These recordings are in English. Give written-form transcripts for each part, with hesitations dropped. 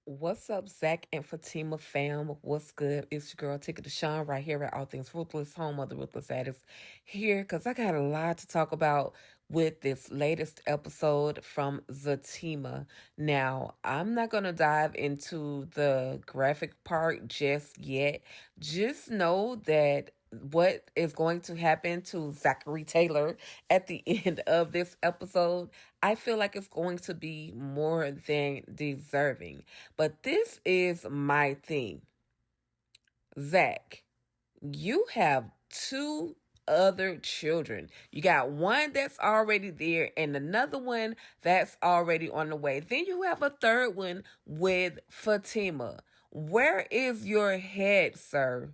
What's up, Zack and Fatima fam? What's good? It's your girl, Ticket to Sean, right here at All Things Ruthless, home of the Ruthless Addicts. Here, because I got a lot to talk about with this latest episode from Zatima. Now, I'm not going to dive into the graphic part just yet. Just know that what is going to happen to Zachary Taylor at the end of this episode, I feel like it's going to be more than deserving. But this is my thing. Zack, you have two other children. You got one that's already there and another one that's already on the way. Then you have a third one with Fatima. Where is your head, sir?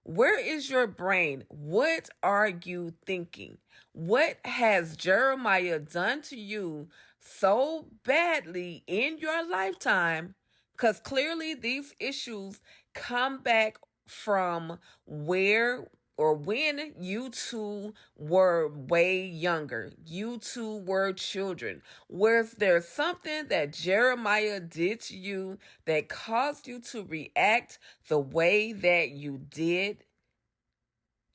Where is your brain? What are you thinking? What has Jeremiah done to you so badly in your lifetime? Because clearly these issues come back from where or when you two were way younger. You two were children. Was there something that Jeremiah did to you that caused you to react the way that you did?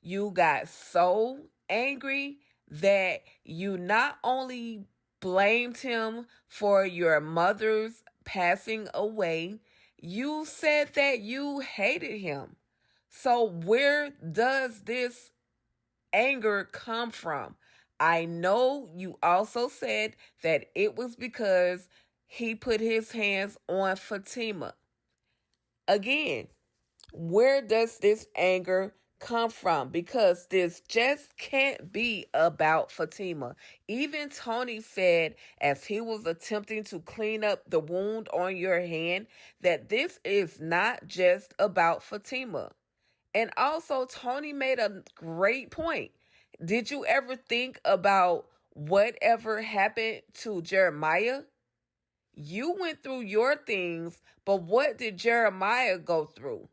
You got so angry that you not only blamed him for your mother's passing away, you said that you hated him. So, where does this anger come from? I know you also said that it was because he put his hands on Fatima. Again, where does this anger come from? Because this just can't be about Fatima. Even Tony said, as he was attempting to clean up the wound on your hand, that this is not just about Fatima. And also, Tony made a great point. Did you ever think about whatever happened to Jeremiah? You went through your things, but what did Jeremiah go through?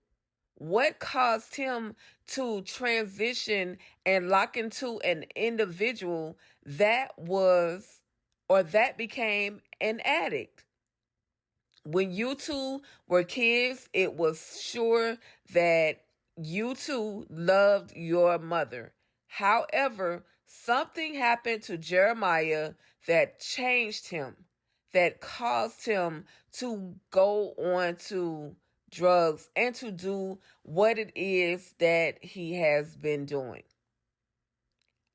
What caused him to transition and lock into an individual that was or that became an addict? When you two were kids, it was sure that you two loved your mother. However, something happened to Jeremiah that changed him, that caused him to go on to drugs and to do what it is that he has been doing.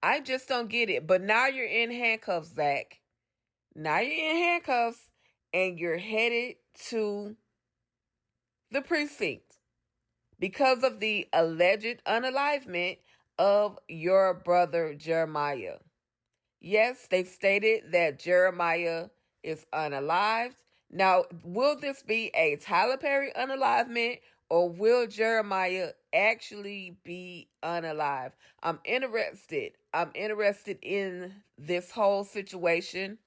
I just don't get it. But now you're in handcuffs, Zack. Now you're in handcuffs and you're headed to the precinct because of the alleged unalivement of your brother Jeremiah. Yes, they stated that Jeremiah is unalived. Now, will this be a Tyler Perry unalivement or will Jeremiah actually be unalive? I'm interested. I'm interested in this whole situation.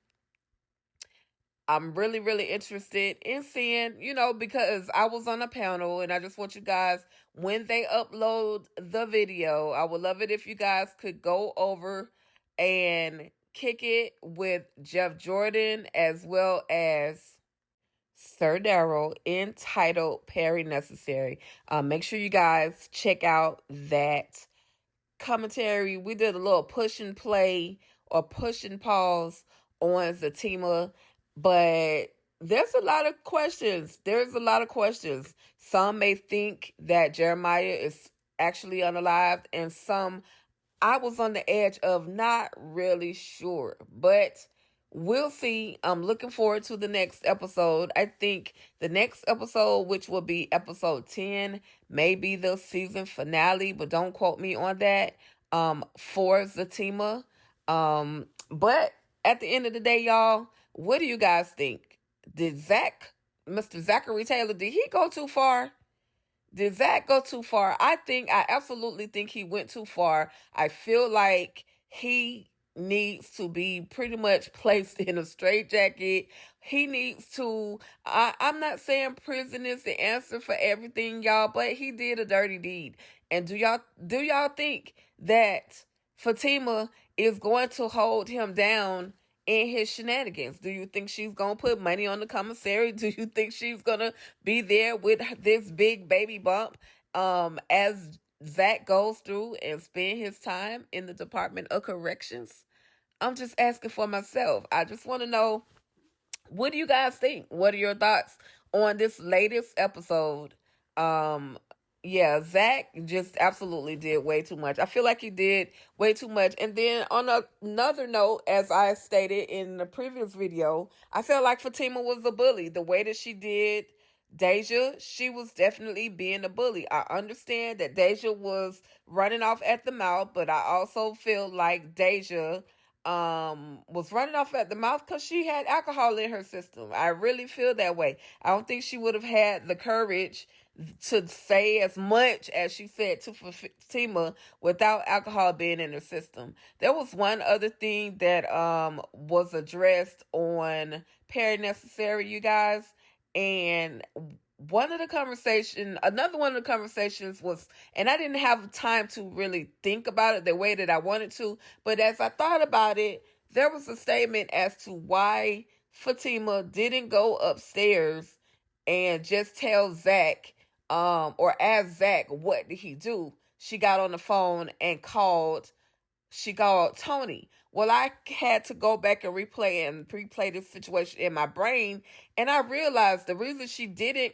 I'm really, really interested in seeing, because I was on a panel and I just want you guys, when they upload the video, I would love it if you guys could go over and kick it with Jeff Jordan as well as Sir Darrell entitled Perry Necessary. Make sure you guys check out that commentary. We did a little push and play or push and pause on Zatima, but there's a lot of questions. There's a lot of questions. Some may think that Jeremiah is actually unalived, and some I was on the edge of not really sure, but we'll see. I'm looking forward to the next episode. I think the next episode, which will be episode 10, may be the season finale, but don't quote me on that. For Zatima. But at the end of the day, y'all, what do you guys think? Did Mr. Zachary Taylor, did he go too far? Did Zack go too far? I absolutely think he went too far. I feel like he needs to be pretty much placed in a straitjacket. He needs to, I'm not saying prison is the answer for everything, y'all, but he did a dirty deed. And do y'all think that Fatima is going to hold him down in his shenanigans? Do you think she's gonna put money on the commissary? Do you think she's gonna be there with this big baby bump as Zack goes through and spend his time in the Department of Corrections? I'm just asking for myself. I just want to know, what do you guys think? What are your thoughts on this latest episode? Um, yeah, Zach just absolutely did way too much. I feel like he did way too much. And then on another note, as I stated in the previous video, I felt like Fatima was a bully. The way that she did Deja, she was definitely being a bully. I understand that Deja was running off at the mouth, but I also feel like Deja was running off at the mouth because she had alcohol in her system. I really feel that way. I don't think she would have had the courage to say as much as she said to Fatima without alcohol being in her system. There was one other thing that was addressed on Perry Necessary, you guys, and another one of the conversations was, and I didn't have time to really think about it the way that I wanted to, but as I thought about it, there was a statement as to why Fatima didn't go upstairs and just tell Zack, or ask Zack, what did he do? She got on the phone and she called Tony. Well, I had to go back and replay this situation in my brain, and I realized the reason she didn't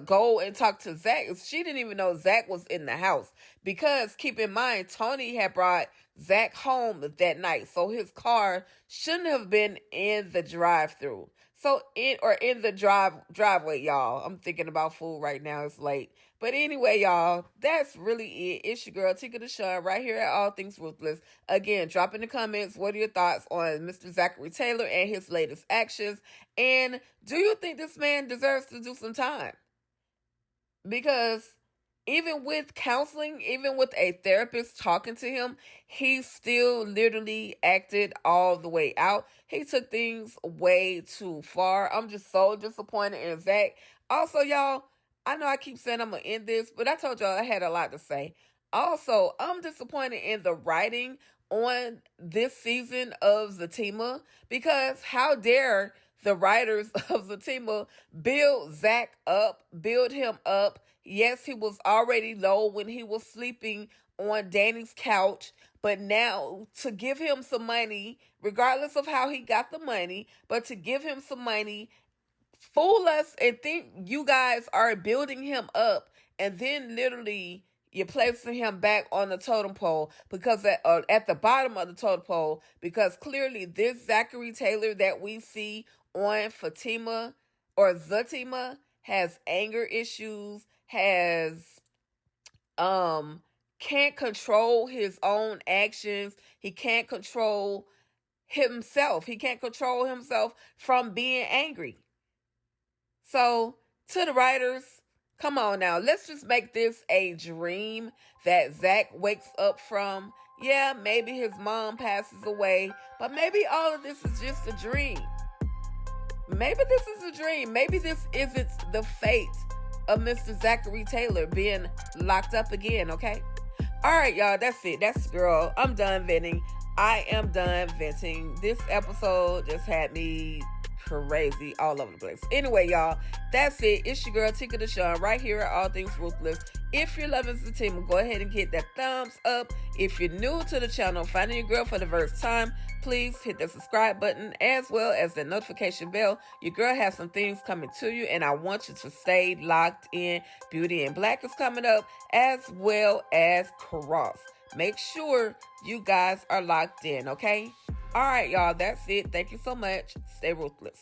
go and talk to Zack is she didn't even know Zack was in the house. Because keep in mind, Tony had brought Zack home that night, so his car shouldn't have been in the drive-through. So in the driveway, y'all. I'm thinking about food right now. It's late. But anyway, y'all, that's really it. It's your girl, Tika Deshawn, right here at All Things Ruthless. Again, drop in the comments, what are your thoughts on Mr. Zachary Taylor and his latest actions? And do you think this man deserves to do some time? Because even with counseling, even with a therapist talking to him, he still literally acted all the way out. He took things way too far. I'm just so disappointed in Zack. Also, y'all, I know I keep saying I'm going to end this, but I told y'all I had a lot to say. Also, I'm disappointed in the writing on this season of Zatima, because how dare the writers of Zatima build Zack up, build him up. Yes, he was already low when he was sleeping on Danny's couch, but now to give him some money, regardless of how he got the money, but to give him some money, fool us and think you guys are building him up, and then literally you're placing him back on the totem pole, because at the bottom of the totem pole, because clearly this Zachary Taylor that we see on Fatima or Zatima has anger issues, has can't control his own actions. He can't control himself. He can't control himself from being angry. So, to the writers, come on now. Let's just make this a dream that Zack wakes up from. Yeah, maybe his mom passes away, but maybe all of this is just a dream. Maybe this is a dream. Maybe this isn't the fate of Mr. Zachary Taylor being locked up again, okay? All right, y'all, that's it. That's the girl. I'm done venting. I am done venting. This episode just had me crazy all over the place. Anyway, y'all, that's it. It's your girl, Tika Deshawn, right here at All Things Ruthless. If you're loving Zatima, go ahead and hit that thumbs up. If you're new to the channel, finding your girl for the first time, please hit the subscribe button as well as the notification bell. Your girl has some things coming to you, and I want you to stay locked in. Beauty in Black is coming up, as well as Cross. Make sure you guys are locked in, okay? All right, y'all, that's it. Thank you so much. Stay ruthless.